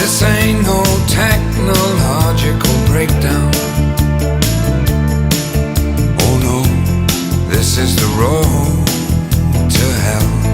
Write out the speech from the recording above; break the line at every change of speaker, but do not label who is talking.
This ain't no technological breakdown. Oh no, this is the road to hell.